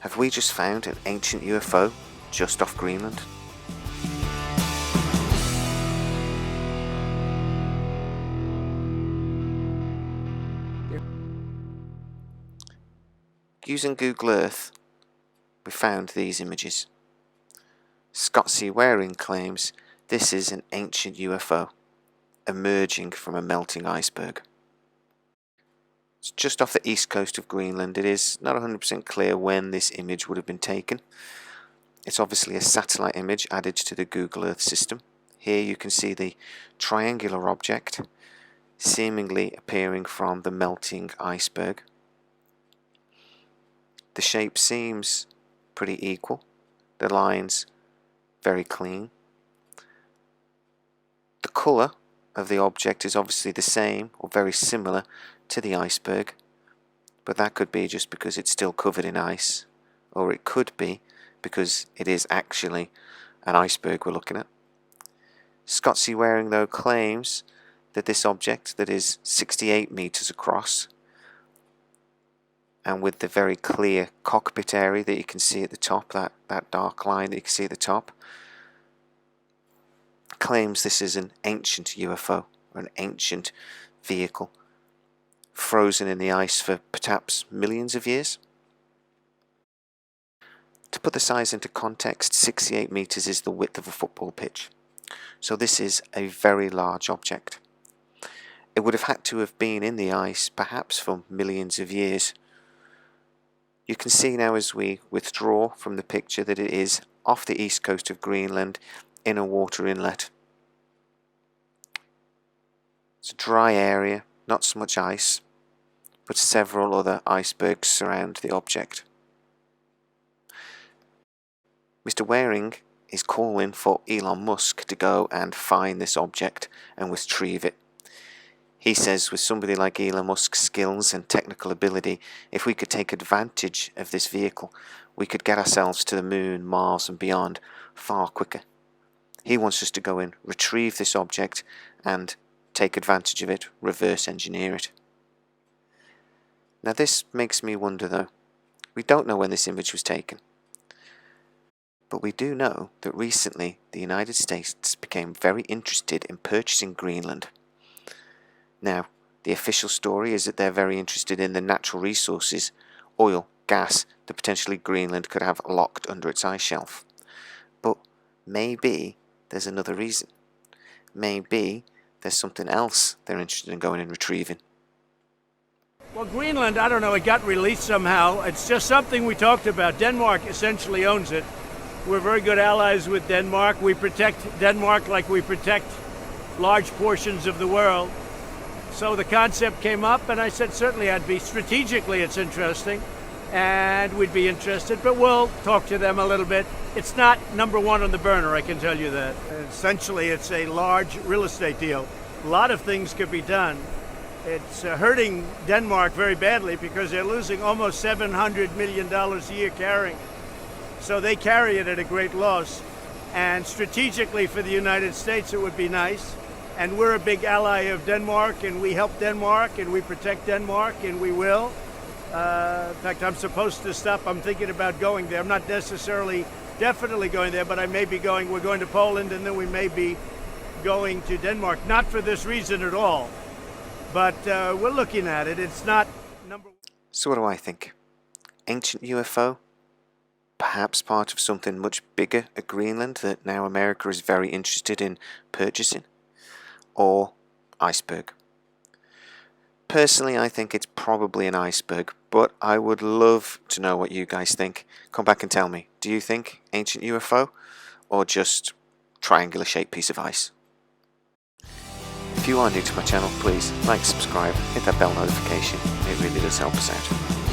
Have we just found an ancient UFO just off Greenland? Using Google Earth, we found these images. Scott C. Waring claims this is an ancient UFO emerging from a melting iceberg. It's just off the east coast of Greenland. It is not 100% clear when this image would have been taken. It's obviously a satellite image added to the Google Earth system. Here you can see the triangular object seemingly appearing from the melting iceberg. The shape seems pretty equal. The lines very clean. The colour of the object is obviously the same or very similar to the iceberg, but that could be just because it's still covered in ice, or it could be because it is actually an iceberg we're looking at. Scott C. Waring though claims that this object that is 68 meters across, and with the very clear cockpit area that you can see at the top, that dark line that you can see at the top, claims this is an ancient UFO, or an ancient vehicle, frozen in the ice for perhaps millions of years. To put the size into context, 68 meters is the width of a football pitch. So this is a very large object. It would have had to have been in the ice perhaps for millions of years. You can see now as we withdraw from the picture that it is off the east coast of Greenland in a water inlet. It's a dry area, not so much ice, but several other icebergs surround the object. Mr. Waring is calling for Elon Musk to go and find this object and retrieve it. He says with somebody like Elon Musk's skills and technical ability, if we could take advantage of this vehicle, we could get ourselves to the moon, Mars and beyond far quicker. He wants us to go and retrieve this object and take advantage of it, reverse engineer it. Now this makes me wonder though. We don't know when this image was taken. But we do know that recently the United States became very interested in purchasing Greenland. Now, the official story is that they're very interested in the natural resources, oil, gas, that potentially Greenland could have locked under its ice shelf. But maybe there's another reason. Maybe there's something else they're interested in going and retrieving. Well, Greenland, I don't know, it got released somehow. It's just something we talked about. Denmark essentially owns it. We're very good allies with Denmark. We protect Denmark like we protect large portions of the world. So the concept came up, and I said certainly I'd be, strategically it's interesting, and we'd be interested, but we'll talk to them a little bit. It's not number one on the burner, I can tell you that. Essentially, it's a large real estate deal. A lot of things could be done. It's hurting Denmark very badly because they're losing almost $700 million a year carrying. So they carry it at a great loss. And strategically for the United States, it would be nice. And we're a big ally of Denmark, and we help Denmark, and we protect Denmark, and we will. In fact, I'm supposed to stop. I'm thinking about going there. I'm not necessarily definitely going there, but I may be going. We're going to Poland, and then we may be going to Denmark. Not for this reason at all, but we're looking at it. It's not number one. So what do I think? Ancient UFO? Perhaps part of something much bigger at Greenland that now America is very interested in purchasing? Or iceberg? Personally, I think it's probably an iceberg, but I would love to know what you guys think. Come back and tell me. Do you think ancient UFO or just triangular shaped piece of ice? If you are new to my channel, please like, subscribe, hit that bell notification. It really does help us out.